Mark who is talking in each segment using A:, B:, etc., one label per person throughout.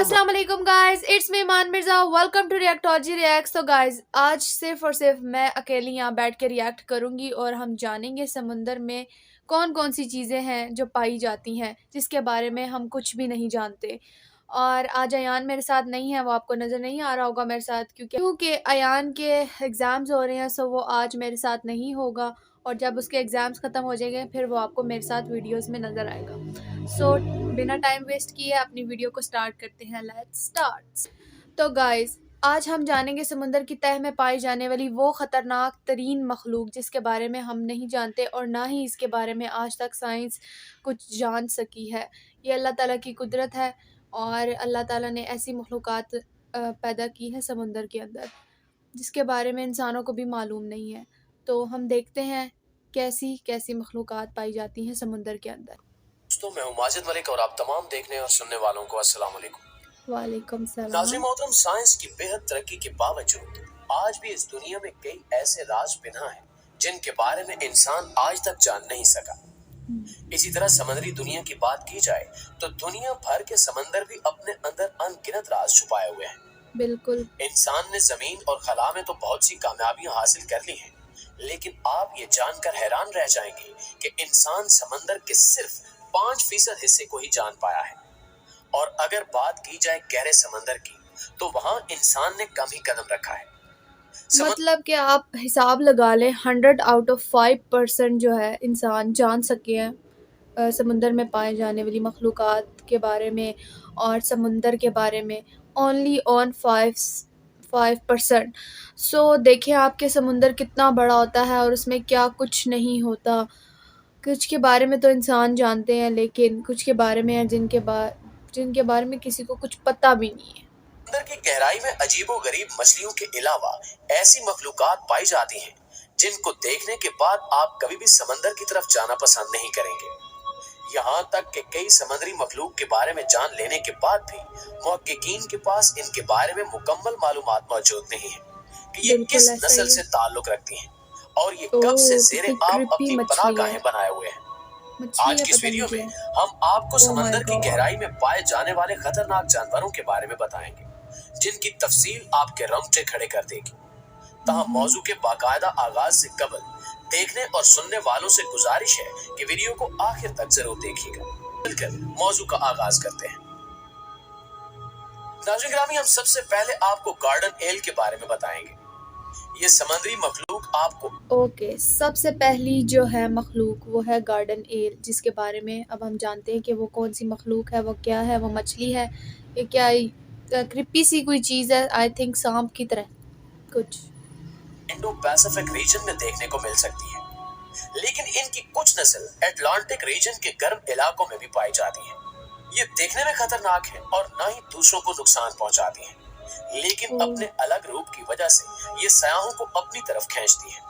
A: अस्सलाम वालेकुम guys, it's me Maan Mirza. Welcome to reactology reacts. तो गाइस आज सिर्फ और सिर्फ मैं अकेली यहाँ बैठ के रिएक्ट करूँगी और हम जानेंगे समुंदर में कौन कौन सी चीज़ें हैं जो पाई जाती हैं जिसके बारे में हम कुछ भी नहीं जानते। और आज अयान मेरे साथ नहीं है, वो आपको नज़र नहीं आ रहा होगा मेरे साथ क्योंकि अयान के एग्ज़ाम्स हो रहे हैं, सो वो आज मेरे साथ नहीं होगा। और जब उसके एग्ज़ाम्स ख़त्म हो जाएंगे फिर वो आपको मेरे साथ वीडियोस में नज़र आएगा। सो बिना टाइम वेस्ट किए अपनी वीडियो को स्टार्ट करते हैं। Let's start. तो गाइस आज हम जानेंगे समुंदर की तह में पाई जाने वाली वो ख़तरनाक तरीन मखलूक जिसके बारे में हम नहीं जानते और ना ही इसके बारे में आज तक साइंस कुछ जान सकी है। ये अल्लाह ताला की कुदरत है और अल्लाह ताला ने ऐसी मखलूक़ात पैदा की है समुंदर के अंदर जिसके बारे में इंसानों को भी मालूम नहीं है। तो हम देखते हैं कैसी कैसी मखलूक़ात पाई जाती हैं समुंदर के अंदर।
B: दोस्तों, मैं हूं माजिद मलिक और आप तमाम देखने और सुनने वालों को अस्सलाम वालेकुम।
A: वालेकुम सलाम।
B: नाज़रीन मोहतरम, साइंस की बेहद तरक्की के बावजूद आज भी इस दुनिया में कई ऐसे राज पिना हैं जिनके बारे में इंसान आज तक जान नहीं सका। इसी तरह समुद्री दुनिया की बात की जाए तो दुनिया भर के समंदर भी अपने अंदर अनगिनत राज छुपाए हुए हैं।
A: बिल्कुल।
B: इंसान ने जमीन और खला में तो बहुत सी कामयाबियां हासिल कर ली हैं, लेकिन आप ये जानकर हैरान रह जाएंगे कि इंसान समंदर के सिर्फ 5% हिस्से को ही जान पाया है। और अगर बात की जाए गहरे समंदर की तो वहां इंसान ने कम ही कदम रखा है।
A: मतलब कि आप हिसाब लगा लें 100 आउट ऑफ 5% जो है इंसान जान सके हैं समुंदर में पाए जाने वाली मखलूक़ात के बारे में और समुंदर के बारे में ओनली ऑन 5%। सो देखें आपके समुंदर कितना बड़ा होता है और उसमें क्या कुछ नहीं होता। कुछ के बारे में तो इंसान जानते हैं लेकिन कुछ के बारे में है जिनके बारे में किसी को कुछ पता भी नहीं है।
B: समंदर की गहराई में अजीबोगरीब मछलियों के अलावा ऐसी मखलूकात पाई जाती हैं जिनको देखने के बाद आप कभी भी समंदर की तरफ जाना पसंद नहीं करेंगे। यहाँ तक कि कई समुद्री मखलूक के बारे में जान लेने के बाद भी मुहक्किकीन के पास इनके बारे में मुकम्मल मालूमात मौजूद नहीं है कि ये किस नस्ल से ताल्लुक रखती हैं और ये कब से ज़ेरे आब अपनी पनाहगाहें बनाए हुए हैं। आज की इस वीडियो में हम आपको समंदर की गहराई में पाए जाने वाले खतरनाक जानवरों के बारे में बताएंगे जिनकी तफसील आपके रोंगटे खड़े कर देगी। तमाम मौजू के बाकायदा आगाज से कबल देखने और सुनने वालों से गुजारिश है कि वीडियो को आखिर तक जरूर देखिएगा। मिलकर मौजू का आगाज करते हैं। नाज़रीन ग्रामी, हम सबसे पहले आपको गार्डन एल के बारे में बताएंगे। ये समुद्री मखलूक आपको
A: सबसे पहली जो है मखलूक वो है गार्डन एल, जिसके बारे में अब हम जानते हैं कि वो कौन सी मखलूक है, वो क्या है, वो मछली है, ये क्या क्रिपी सी कोई चीज़ है, आई थिंक सांप की तरह कुछ।
B: इंडो पैसिफिक रीजन में देखने को मिल सकती है, लेकिन इनकी कुछ नस्ल अटलांटिक रीजन के गर्म इलाकों में भी पाई जाती है। ये देखने में खतरनाक है और न ही दूसरों को नुकसान पहुंचाती है, लेकिन अपने अलग रूप की वजह से ये सयाहों को अपनी तरफ खींचती है।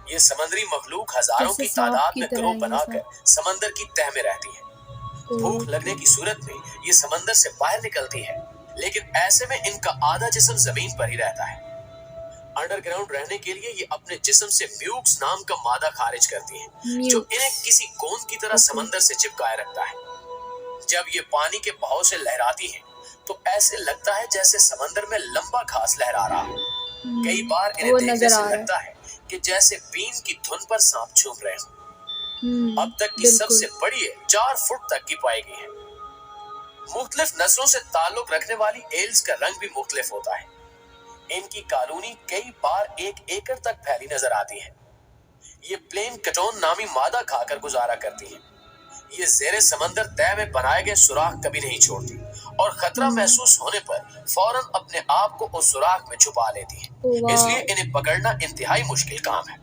B: ये समुद्री मखलूक हजारों की तादाद में ग्रोह बनाकर समंदर की तह में रहती है। भूख लगने की सूरत में ये समंदर से बाहर निकलती है, लेकिन ऐसे में इनका आधा जिस्म जमीन पर ही रहता है। अंडरग्राउंड रहने के लिए ये अपने जिस्म से म्यूक्स नाम का मादा खारिज करती है जो इन्हें किसी गोंद की तरह समंदर से चिपकाए रखता है। जब ये पानी के बहाव से लहराती हैं तो ऐसे लगता है जैसे समंदर में लंबा घास लहरा रहा हो। कई बार इन्हें देखने से लगता है कि जैसे बीन की धुन पर सांप झूम रहे हों। अब तक की सबसे बड़ी 4 फुट तक की पाई गई है। मुख्तलिफ नस्लों से ताल्लुक रखने वाली एल्स का रंग भी मुख्तलिफ होता है। इनकी कॉलोनी कई बार 1 एकड़ तक फैली नजर आती है। ये प्लेन कटोन नामी मादा खाकर गुजारा करती है। ये ज़ेरे समंदर तह में बनाए गए सुराख कभी नहीं छोड़ती और खतरा महसूस होने पर फौरन अपने आप को उस सुराख में छुपा लेती है। इसलिए इन्हें पकड़ना इंतहाई मुश्किल काम है।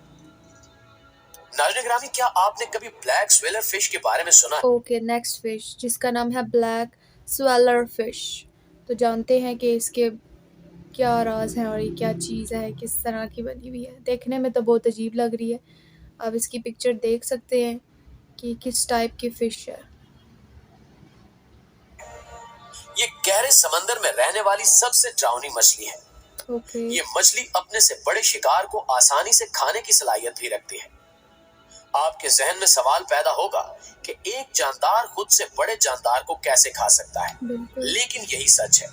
B: नाज़रीन ग्रामी, क्या आपने कभी ब्लैक स्वेलर फिश के बारे में सुना है?
A: नेक्स्ट फिश जिसका नाम है ब्लैक स्वेलर फिश। तो जानते हैं कि इसके क्या राज है और ये क्या चीज़ है, किस तरह की बनी हुई है। देखने में तो बहुत अजीब लग रही है। आप इसकी पिक्चर देख सकते हैं कि किस टाइप की फिश है।
B: ये गहरे समंदर में रहने वाली सबसे डरावनी मछली है। ये मछली अपने से बड़े शिकार को आसानी से खाने की सलाहियत भी रखती है। आपके जहन में सवाल पैदा होगा कि एक जानदार खुद से बड़े जानदार को कैसे खा सकता है, लेकिन यही सच है।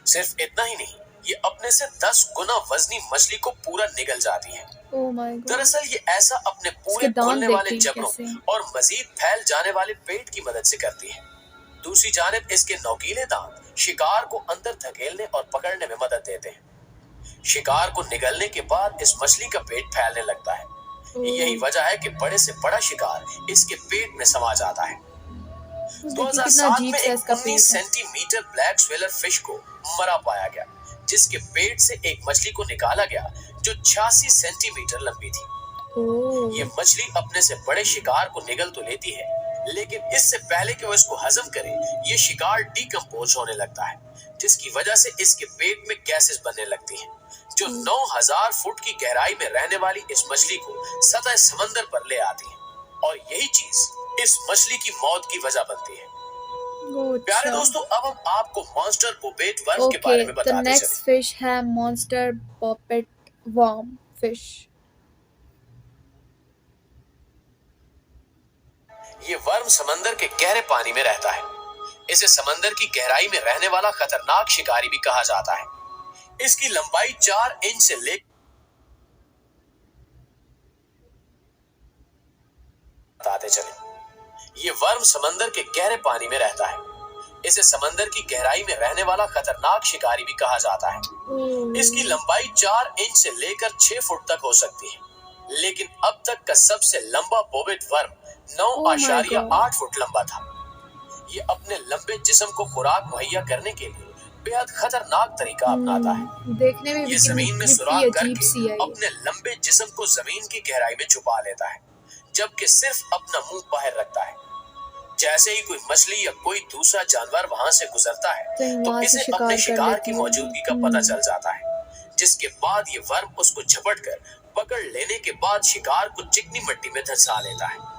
B: सिर्फ इतना ही नहीं, ये अपने से 10 गुना वजनी मछली को पूरा निगल जाती है।
A: Oh my God.
B: दरअसल ये ऐसा अपने पूरे
A: इसके दांत
B: खुलने वाले
A: देखिए
B: जबड़ों
A: कैसे हैं।
B: और मजीद फैल जाने वाले पेट की मदद से करती है। दूसरी जानिब इसके नोकीले दांत शिकार को अंदर धकेलने और पकड़ने में मदद देते हैं। शिकार को निगलने के बाद इस मछली का पेट फैलने लगता है। यही वजह है कि बड़े से बड़ा शिकार इसके पेट में समा जाता है।
A: देखिए कितना
B: 2007
A: अजीब
B: में
A: सा
B: एक
A: इसका
B: 19
A: पेट है।
B: सेंटीमीटर ब्लैक स्वेलर फिश को मरा पाया गया, जिसके पेट से एक मछली को निकाला गया जो 86 सेंटीमीटर लंबी थी।
A: ओह
B: ये मछली अपने से बड़े शिकार को निगल तो लेती है, लेकिन इससे पहले कि वो इसको हजम करे, ये शिकार डिकम्पोज होने लगता है, जिसकी वजह से इसके पेट में गैसेस बनने लगती हैं, जो 9000 फुट की गहराई में रहने वाली इस मछली को सतह समंदर पर ले आती है। और यही चीज इस मछली की मौत की वजह बनती है। प्यारे
A: अच्छा।
B: दोस्तों, अब हम आपको मॉन्स्टर पोपेट वर्म के
A: ओके,
B: बारे में
A: द
B: बताते
A: नेक्स्ट
B: चलें।
A: फिश है मॉन्स्टर पॉपेट वर्म फिश।
B: ये वर्म समंदर के गहरे पानी में रहता है। इसे समंदर की गहराई में रहने वाला खतरनाक शिकारी भी कहा जाता है। इसकी लंबाई 4 इंच से लेकर बताते चले। ये वर्म समंदर के गहरे पानी में रहता है। इसे समंदर की गहराई में रहने वाला खतरनाक शिकारी भी कहा जाता है। इसकी लंबाई 4 इंच से लेकर 6 फुट तक हो सकती है, लेकिन अब तक का सबसे लंबा पोपेट वर्म 9.8 फुट लंबा था। ये अपने लंबे जिस्म को खुराक मुहैया करने के लिए बेहद खतरनाक तरीका अपनाता है।
A: देखने में
B: ये
A: भी
B: जमीन में
A: कितनी
B: सुराख
A: अजीब
B: करके
A: सी है ये।
B: अपने लंबे जिस्म को जमीन की गहराई में छुपा लेता है, जबकि सिर्फ अपना मुंह बाहर रखता है। जैसे ही कोई मछली या कोई दूसरा जानवर वहां से गुजरता है, तो इसे अपने शिकार की मौजूदगी का पता चल जाता है, जिसके बाद ये वर्म उसको झपटकर पकड़ लेने के बाद शिकार को चिकनी मिट्टी में धंसा लेता है।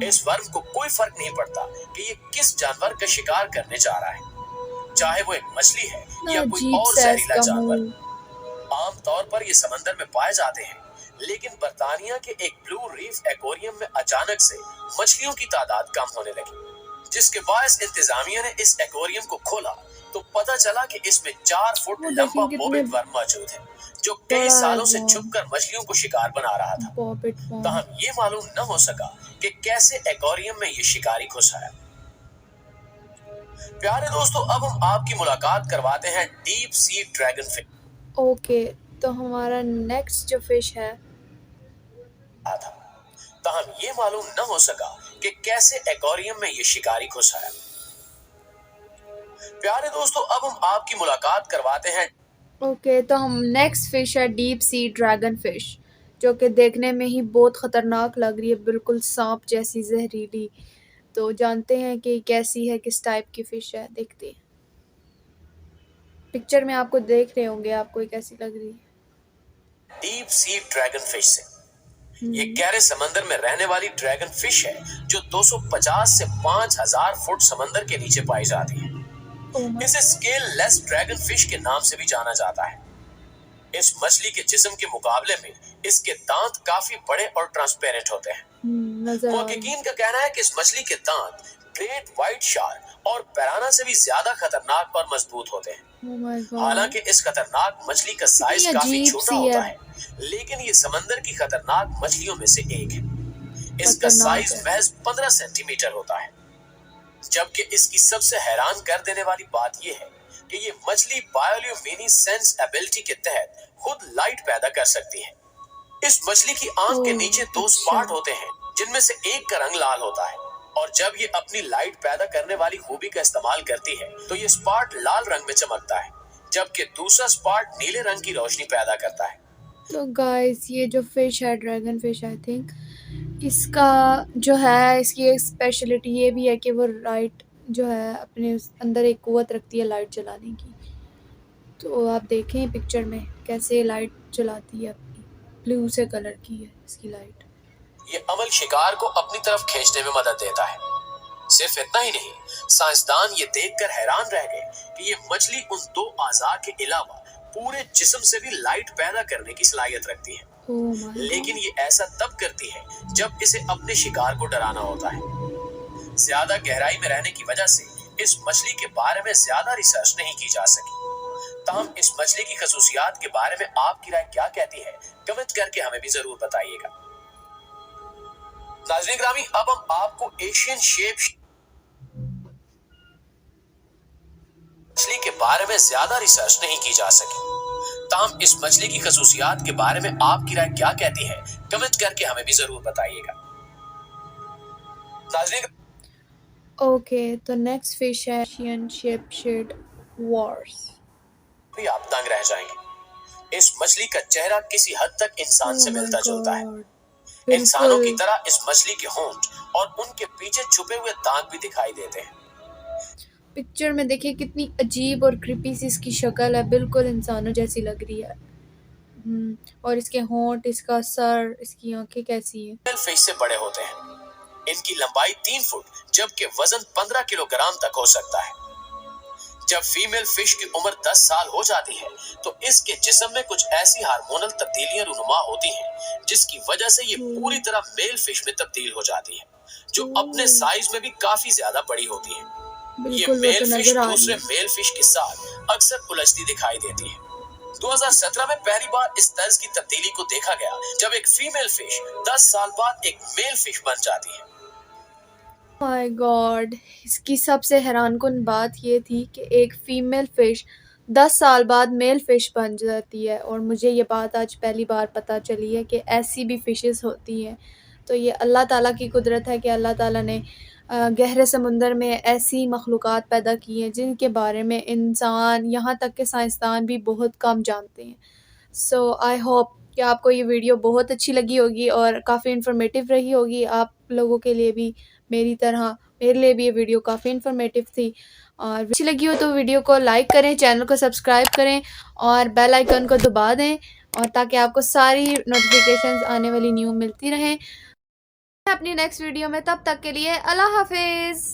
B: इस वर्म को कोई फर्क नहीं पड़ता कि ये किस जानवर का शिकार करने जा रहा है, चाहे वो एक मछली है या कोई और जहरीला जानवर। आमतौर पर ये समंदर में पाए जाते हैं, लेकिन बर्तानिया के एक ब्लू रीफ एक्वेरियम में अचानक से मछलियों की तादाद कम होने लगी, जिसके बायस इंतजामिया ने इस एक्वेरियम को खोला तो पता चला कि इसमें 4 फुट लंबा पोपेट वर्म मौजूद है, जो कई सालों से छुपकर मछलियों को शिकार बना रहा था। ताहम ये मालूम न हो सका कि कैसे एक्वेरियम में ये शिकारी घुस आया। प्यारे दोस्तों, अब हम आपकी मुलाकात करवाते हैं deep sea dragon fish.
A: Okay, तो हमारा नेक्स्ट जो फिश है
B: था, ताहम ये मालूम न हो सका कि कैसे एक्वेरियम में ये शिकारी घुस आया। प्यारे दोस्तों, अब हम आपकी मुलाकात करवाते हैं।
A: ओके, तो हम नेक्स्ट फिश है डीप सी ड्रैगन फिश, जो कि देखने में ही बहुत ख़तरनाक लग रही है, बिल्कुल सांप जैसी जहरीली। तो जानते हैं कि कैसी है, किस टाइप की फ़िश है, देखते हैं। पिक्चर में आपको देख रहे होंगे, आपको ये कैसी लग रही है।
B: डीप सी ड्रैगन फिश से ये गहरे समंदर में रहने वाली ड्रैगन फिश है, जो 250 से 5000 फुट समंदर के नीचे पाई जाती है। इसे स्केल लेस ड्रैगन फिश के नाम से भी जाना जाता है। इस मछली के जिस्म के मुकाबले में इसके दांत काफी बड़े और ट्रांसपेरेंट होते हैं। मुहक्किकीन का कहना है कि इस मछली के दांत ग्रेट व्हाइट शार्क और पिराना से भी ज्यादा खतरनाक और मजबूत होते हैं। हालांकि इस खतरनाक मछली का साइज काफी छोटा होता है, लेकिन ये समंदर की खतरनाक मछलियों में से एक है। इसका साइज महज 15 सेंटीमीटर होता है। जबकि इसकी सबसे हैरान कर देने वाली बात यह है कि ये मछली बायोल्यूमिनेसेंस एबिलिटी के तहत खुद लाइट पैदा कर सकती है। इस मछली की आंख के नीचे 2 स्पॉट होते हैं, जिनमें से एक का रंग लाल होता है, और जब ये अपनी लाइट पैदा करने वाली खूबी का इस्तेमाल करती है तो ये स्पॉट लाल रंग में चमकता है, जबकि दूसरा स्पॉट नीले रंग की रोशनी पैदा करता है।
A: तो गाइस, ये जो फिश है ड्रैगन फिश, आई थिंक इसका जो है, इसकी एक स्पेशलिटी ये भी है कि वो लाइट जो है अपने अंदर एक कुव्वत रखती है लाइट जलाने की। तो आप देखें पिक्चर में कैसे लाइट जलाती है, अपनी ब्लू से कलर की है इसकी लाइट।
B: ये अमल शिकार को अपनी तरफ खींचने में मदद देता है। सिर्फ इतना ही नहीं, साइंसदान ये देखकर हैरान रह गए कि ये मछली उन 2 आज़ा के अलावा पूरे जिस्म से भी लाइट पैदा करने की सलाहियत रखती है।
A: ओह माय
B: लेकिन
A: गॉड!
B: ये ऐसा तब करती है जब इसे अपने शिकार को डराना होता है। ज्यादा गहराई में रहने की वजह से इस मछली के बारे में ज्यादा रिसर्च नहीं की जा सकी। ताहम इस मछली की खसूसियात के बारे में आपकी राय क्या कहती है, कमेंट करके हमें भी जरूर बताइएगा। नाज़रीन ग्रामी, अब हम आपको एशियन शेप मछली के बारे में ज्यादा रिसर्च नहीं की जा सकी। ताहम इस मछली की खसूसियात के बारे में आपकी राय क्या कहती है, कमेंट करके हमें भी जरूर बताइएगा। नाज़रीन,
A: ओके, तो नेक्स्ट फिश है एशियन शेपशेड वॉर्स।
B: भी आप दंग रह जाएंगे। इस मछली का चेहरा किसी हद तक इंसान से
A: ओह माय
B: मिलता जुलता है।
A: गॉड!
B: इंसानों की
A: बिल्कुल।
B: तरह इस मछली के होंठ और उनके पीछे छुपे हुए दांत भी दिखाई देते हैं।
A: पिक्चर में देखिए कितनी अजीब और क्रीपी सी इसकी शक्ल है, बिल्कुल इंसानों जैसी लग रही है। और इसके होंठ, इसका सर, इसकी आंखें कैसी हैं?
B: फीमेल फिश से बड़े होते हैं। इनकी लंबाई 3 फुट जबकि वजन 15 किलोग्राम तक हो सकता है। जब फीमेल फिश की उम्र 10 साल हो जाती है तो इसके जिस्म में कुछ ऐसी हार्मोनल तब्दीलियां रूनुमा होती हैं जिसकी वजह से ये पूरी तरह मेल फिश में तब्दील हो जाती है, जो अपने साइज में भी काफी ज्यादा बड़ी होती है। ये
A: बिल्कुल, वो
B: मेल
A: तो
B: फिश
A: नजर आ रही
B: दूसरे
A: है।
B: मेल फिश के साथ अक्सर उलझती दिखाई देती है। 2017 में पहली बार इस तर्ज की तब्दीली को देखा गया जब एक फीमेल फिश 10 साल बाद एक मेल फिश बन जाती है।
A: My God! इसकी सबसे हैरानकुन बात ये थी कि एक फीमेल फ़िश 10 साल बाद मेल फ़िश बन जाती है, और मुझे ये बात आज पहली बार पता चली है कि ऐसी भी फ़िशेस होती हैं। तो ये अल्लाह ताला की कुदरत है कि अल्लाह ताला ने गहरे समुंदर में ऐसी मखलूक़ात पैदा की हैं जिनके बारे में इंसान, यहाँ तक कि साइंसदान भी बहुत कम जानते हैं। सो आई होप कि आपको ये वीडियो बहुत अच्छी लगी होगी और काफ़ी इन्फॉर्मेटिव रही होगी आप लोगों के लिए भी, मेरी तरह मेरे लिए भी ये वीडियो काफ़ी इन्फॉर्मेटिव थी। और अच्छी लगी हो तो वीडियो को लाइक करें, चैनल को सब्सक्राइब करें और बेल आइकन को दबा दें, और ताकि आपको सारी नोटिफिकेशंस आने वाली न्यू मिलती रहें। अपनी नेक्स्ट वीडियो में, तब तक के लिए अल्लाह हाफिज़।